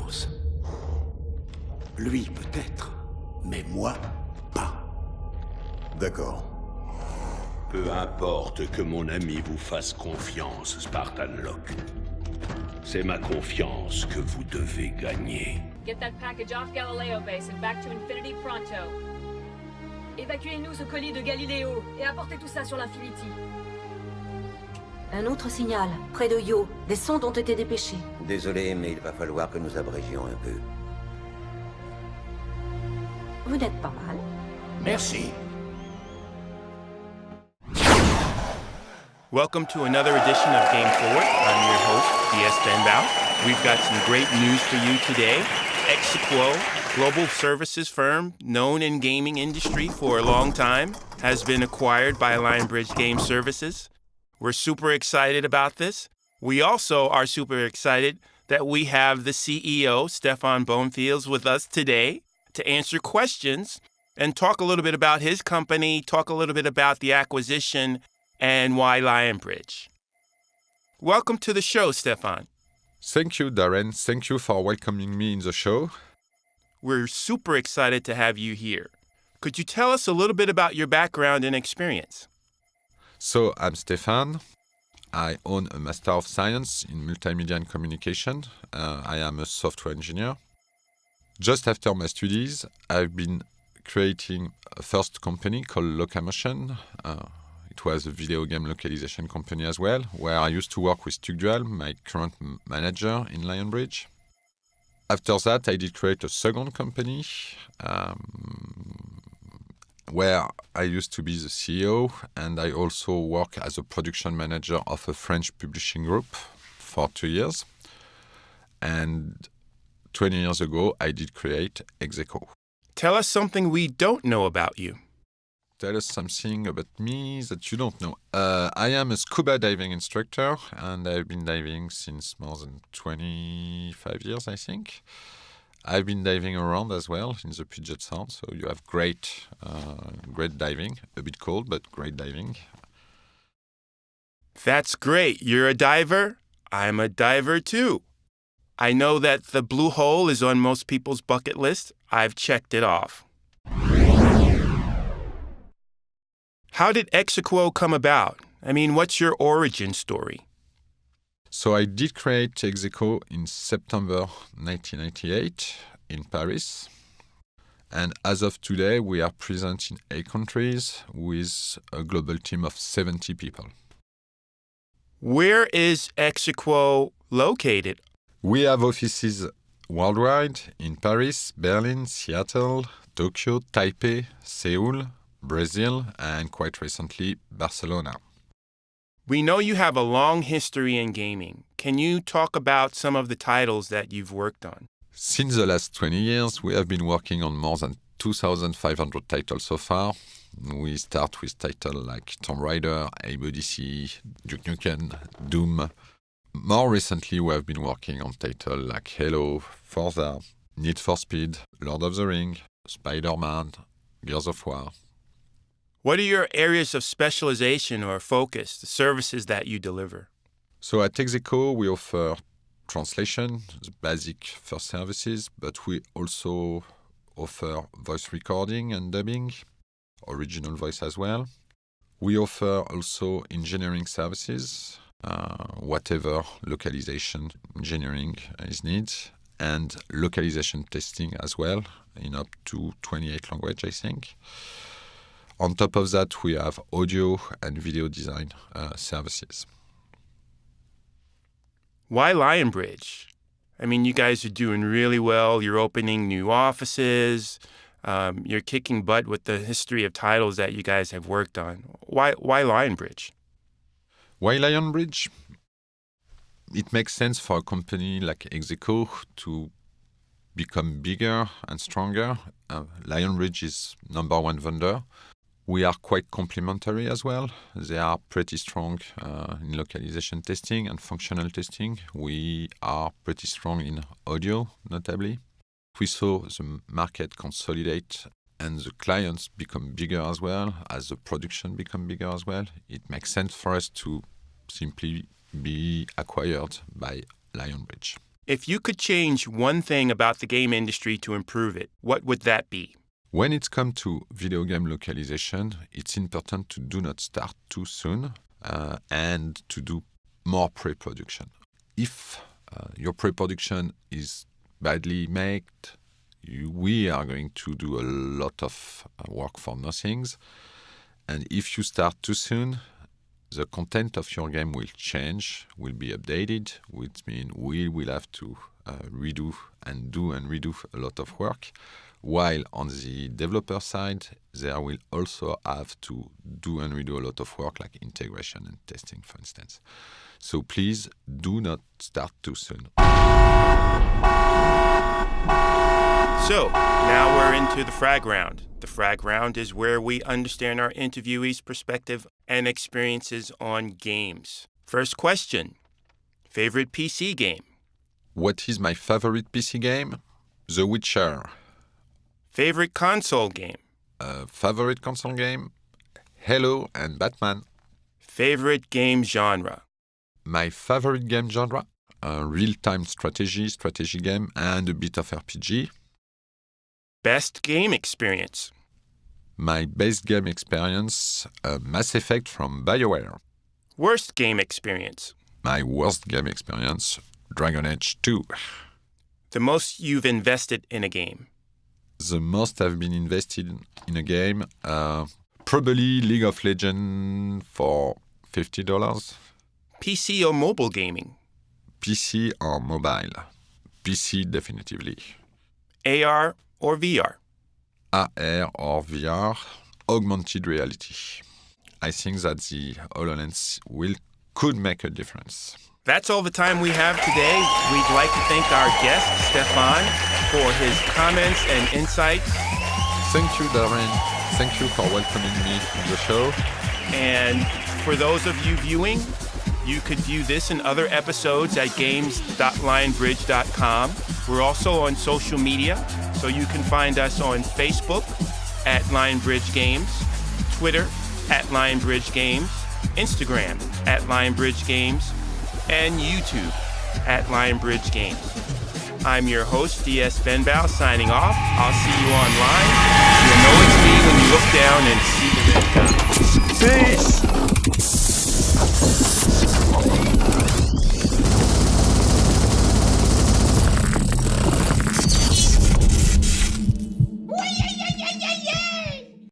confiance. Lui peut-être, mais moi, pas. D'accord. Peu importe que mon ami vous fasse confiance, Spartan Locke. C'est ma confiance que vous devez gagner. Get that package off Galileo Base and back to Infinity pronto. Évacuez-nous ce colis de Galiléo et apportez tout ça sur l'Infinity. Un autre signal, près de Io. Des sondes ont été dépêchées. Désolé, mais il va falloir que nous abrégions un peu. Vous n'êtes pas mal. Merci. Welcome to another edition of Game Forward. I'm your host, DS Benbow. We've got some great news for you today. Exequo, global services firm known in gaming industry for a long time, has been acquired by Lionbridge Game Services. We're super excited about this. We also are super excited that we have the CEO, Stéphane Bonfils, with us today to answer questions and talk a little bit about his company, talk a little bit about the acquisition, and why Lionbridge. Welcome to the show, Stéphane. Thank you, Darren. Thank you for welcoming me in the show. We're super excited to have you here. Could you tell us a little bit about your background and experience? So, I'm Stéphane. I own a Master of Science in Multimedia and Communication. I am a software engineer. Just after my studies, I've been creating a first company called Localization. It was a video game localization company as well, where I used to work with Scuba, my current manager in Lionbridge. After that, I did create a second company where I used to be the CEO, and I also work as a production manager of a French publishing group for 2 years. And 20 years ago, I did create Exequo. Tell us something we don't know about you. Tell us something about me that you don't know. I am a scuba diving instructor, and I've been diving since more than 25 years, I think. I've been diving around as well in the Puget Sound, so you have great diving. A bit cold, but great diving. That's great. You're a diver. I'm a diver too. I know that the blue hole is on most people's bucket list. I've checked it off. How did Exequo come about? I mean, what's your origin story? So I did create Exequo in September 1998 in Paris. And as of today, we are present in 8 countries with a global team of 70 people. Where is Exequo located? We have offices worldwide in Paris, Berlin, Seattle, Tokyo, Taipei, Seoul, Brazil, and quite recently, Barcelona. We know you have a long history in gaming. Can you talk about some of the titles that you've worked on? Since the last 20 years, we have been working on more than 2,500 titles so far. We start with titles like Tomb Raider, Abe Odyssey, Duke Nukem, Doom. More recently, we have been working on titles like Halo, Forza, Need for Speed, Lord of the Rings, Spider-Man, Gears of War. What are your areas of specialization or focus, the services that you deliver? So at Exequo, we offer translation, the basic first services, but we also offer voice recording and dubbing, original voice as well. We offer also engineering services, whatever localization engineering is needed, and localization testing as well, in up to 28 languages, I think. On top of that, we have audio and video design services. Why Lionbridge? I mean, you guys are doing really well. You're opening new offices. You're kicking butt with the history of titles that you guys have worked on. Why Lionbridge? Why Lionbridge? It makes sense for a company like Exequo to become bigger and stronger. Lionbridge is #1 vendor. We are quite complementary as well. They are pretty strong in localization testing and functional testing. We are pretty strong in audio, notably. We saw the market consolidate and the clients become bigger as well, as the production become bigger as well. It makes sense for us to simply be acquired by Lionbridge. If you could change one thing about the game industry to improve it, what would that be? When it comes to video game localization, it's important to do not start too soon and to do more pre-production. If your pre-production is badly made, we are going to do a lot of work for nothings. And if you start too soon, the content of your game will change, will be updated, which means we will have to redo and redo a lot of work. While on the developer side, they will also have to do and redo a lot of work like integration and testing, for instance. So please do not start too soon. So, now we're into the Frag Round. The Frag Round is where we understand our interviewees' perspective and experiences on games. First question, favorite PC game? What is my favorite PC game? The Witcher. Favorite console game? Favorite console game? Halo and Batman. Favorite game genre? My favorite game genre? Real-time strategy game, and a bit of RPG. Best game experience? My best game experience, Mass Effect from BioWare. Worst game experience? My worst game experience, Dragon Age 2. The most you've invested in a game? The most I've been invested in a game, probably League of Legends for $50. PC or mobile gaming? PC or mobile? PC definitively. AR or VR? AR or VR, augmented reality. I think that the HoloLens could make a difference. That's all the time we have today. We'd like to thank our guest, Stéphane, for his comments and insights. Thank you, Darren. Thank you for welcoming me to the show. And for those of you viewing, you could view this and other episodes at games.lionbridge.com. We're also on social media, so you can find us on Facebook at Lionbridge Games, Twitter at Lionbridge Games, Instagram at Lionbridge Games, and YouTube at Lionbridge Games. I'm your host, DS Benbow, signing off. I'll see you online. You'll know it's